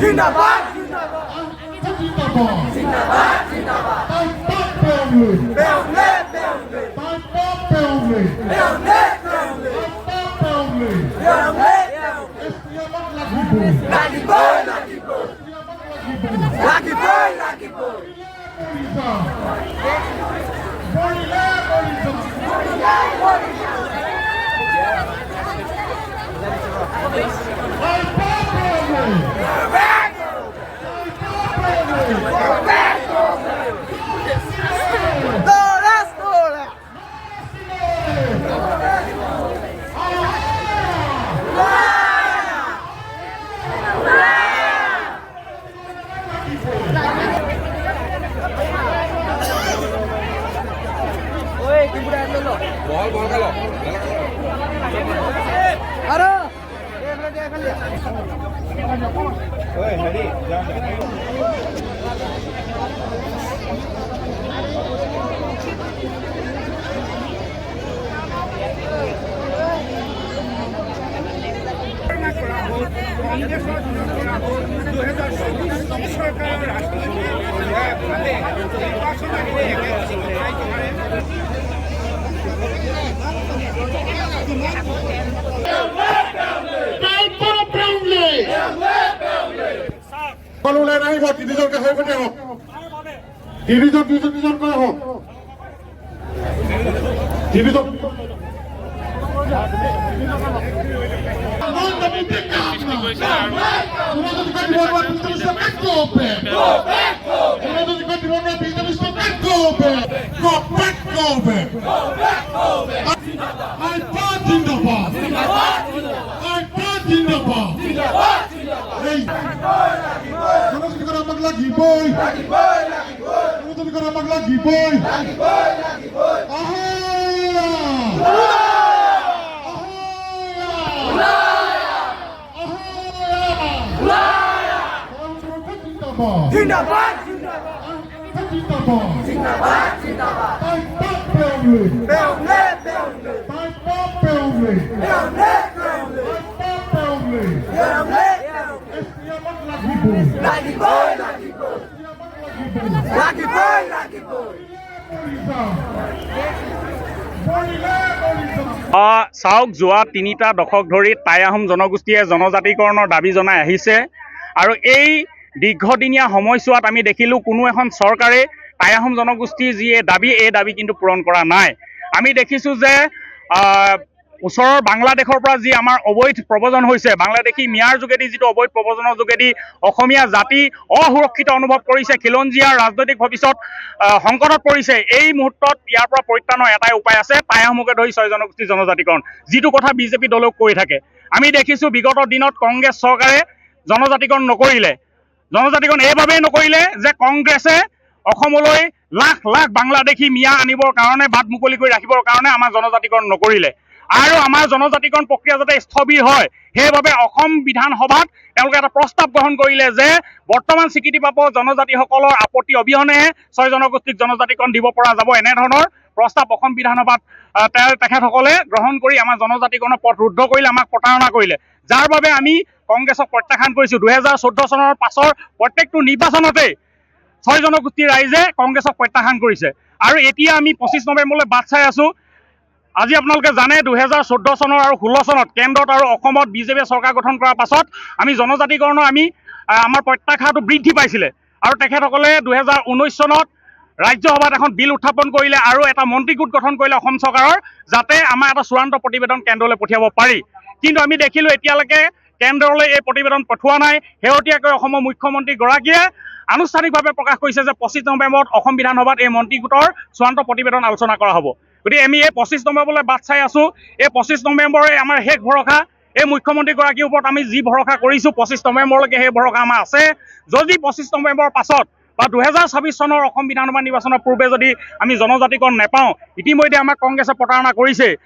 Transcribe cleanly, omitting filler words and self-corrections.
জিন্দাবাদ জিন্দাবাদ চাওক, যোৱা ৩টা দশক ধৰি টাই আহোম জনগোষ্ঠীয়ে জনজাতিকৰণৰ দাবী জনাই আহিছে আৰু এই দীৰ্ঘদিনীয়া সময়ছোৱাত আমি দেখিলোঁ কোনো এখন চৰকাৰে টাই আহোম জনগোষ্ঠীৰ যি দাবী এই দাবী কিন্তু পূৰণ কৰা নাই। আমি দেখিছোঁ যে ওচৰৰ বাংলাদেশৰ পৰা যি আমাৰ অবৈধ প্ৰব্ৰজন হৈছে, বাংলাদেশী মিয়াৰ যোগেদি যিটো অবৈধ প্ৰব্ৰজনৰ যোগেদি অসমীয়া জাতি অসুৰক্ষিত অনুভৱ কৰিছে, খিলঞ্জীয়াৰ ৰাজনৈতিক ভৱিষ্যত সংকটত পৰিছে। এই মুহূৰ্তত ইয়াৰ পৰা পৰিত্ৰাণৰ এটাই উপায় আছে, টাই আহোমকে ধৰি 6 জনগোষ্ঠীৰ জনজাতিকৰণ, যিটো কথা বিজেপি দলেও কৈ থাকে। আমি দেখিছোঁ বিগত দিনত কংগ্ৰেছ চৰকাৰে জনজাতিকৰণ নকৰিলে। জনজাতিকৰণ এইবাবেই নকৰিলে যে কংগ্ৰেছে অসমলৈ লাখ লাখ বাংলাদেশী মিয়া আনিবৰ কাৰণে, বাট মুকলি কৰি ৰাখিবৰ কাৰণে আমাৰ জনজাতিকৰণ নকৰিলে। আৰু আমাৰ জনজাতিকৰণ প্ৰক্ৰিয়া যাতে স্থবিৰ হয়, সেইবাবে অসম বিধানসভাত তেওঁলোকে এটা প্ৰস্তাৱ গ্ৰহণ কৰিলে যে বৰ্তমান স্বীকৃতিপ্ৰাপ্ত জনজাতিসকলৰ আপত্তি অবিহনে 6 জনগোষ্ঠীক জনজাতিকৰণ দিব পৰা যাব, এনেধৰণৰ প্ৰস্তাৱ অসম বিধানসভাত তেখেতসকলে গ্ৰহণ কৰি আমাৰ জনজাতিকৰণৰ পথ ৰুদ্ধ কৰিলে, আমাক প্ৰতাৰণা কৰিলে, যাৰ বাবে আমি কংগ্ৰেছক প্ৰত্যাখ্যান কৰিছোঁ। 2014 চনৰ পাছৰ প্ৰত্যেকটো নিৰ্বাচনতে 6 জনগোষ্ঠীৰ ৰাইজে কংগ্ৰেছক প্ৰত্যাখ্যান কৰিছে। আৰু এতিয়া আমি 25 নৱেম্বৰলৈ বাট চাই আছোঁ। আজি আপোনালোকে জানে 2014 চনৰ আৰু 16 চনত কেন্দ্ৰত আৰু অসমত বিজেপিয়ে চৰকাৰ গঠন কৰাৰ পাছত আমি জনজাতিকৰণৰ আমাৰ প্ৰত্যাখ্যানটো বৃদ্ধি পাইছিলে আৰু তেখেতসকলে 2019 চনত ৰাজ্যসভাত এখন বিল উত্থাপন কৰিলে আৰু এটা মন্ত্ৰী গোট গঠন কৰিলে অসম চৰকাৰৰ, যাতে আমাৰ এটা চূড়ান্ত প্ৰতিবেদন কেন্দ্ৰলৈ পঠিয়াব পাৰি। কিন্তু আমি দেখিলোঁ এতিয়ালৈকে কেন্দ্ৰলৈ এই প্ৰতিবেদন পঠোৱা নাই। শেহতীয়াকৈ অসমৰ মুখ্যমন্ত্ৰীগৰাকীয়ে আনুষ্ঠানিকভাৱে প্ৰকাশ কৰিছে যে 25 নৱেম্বৰত অসম বিধানসভাত এই মন্ত্ৰী গোটৰ চূড়ান্ত প্ৰতিবেদন আলোচনা কৰা হ'ব। গতিকে আমি এই 25 নৱেম্বৰলৈ বাট চাই আছোঁ। এই 25 নৱেম্বৰে আমাৰ শেষ ভৰসা। এই মুখ্যমন্ত্ৰীগৰাকীৰ ওপৰত আমি যি ভৰসা কৰিছোঁ 25 নৱেম্বৰলৈকে সেই ভৰসা আমাৰ আছে। যদি 25 নৱেম্বৰৰ পাছত বা 2026 চনৰ অসম বিধানসভা নিৰ্বাচনৰ পূৰ্বে যদি আমি জনজাতিকৰণ নেপাওঁ, ইতিমধ্যে আমাক কংগ্ৰেছে প্ৰতাৰণা কৰিছে।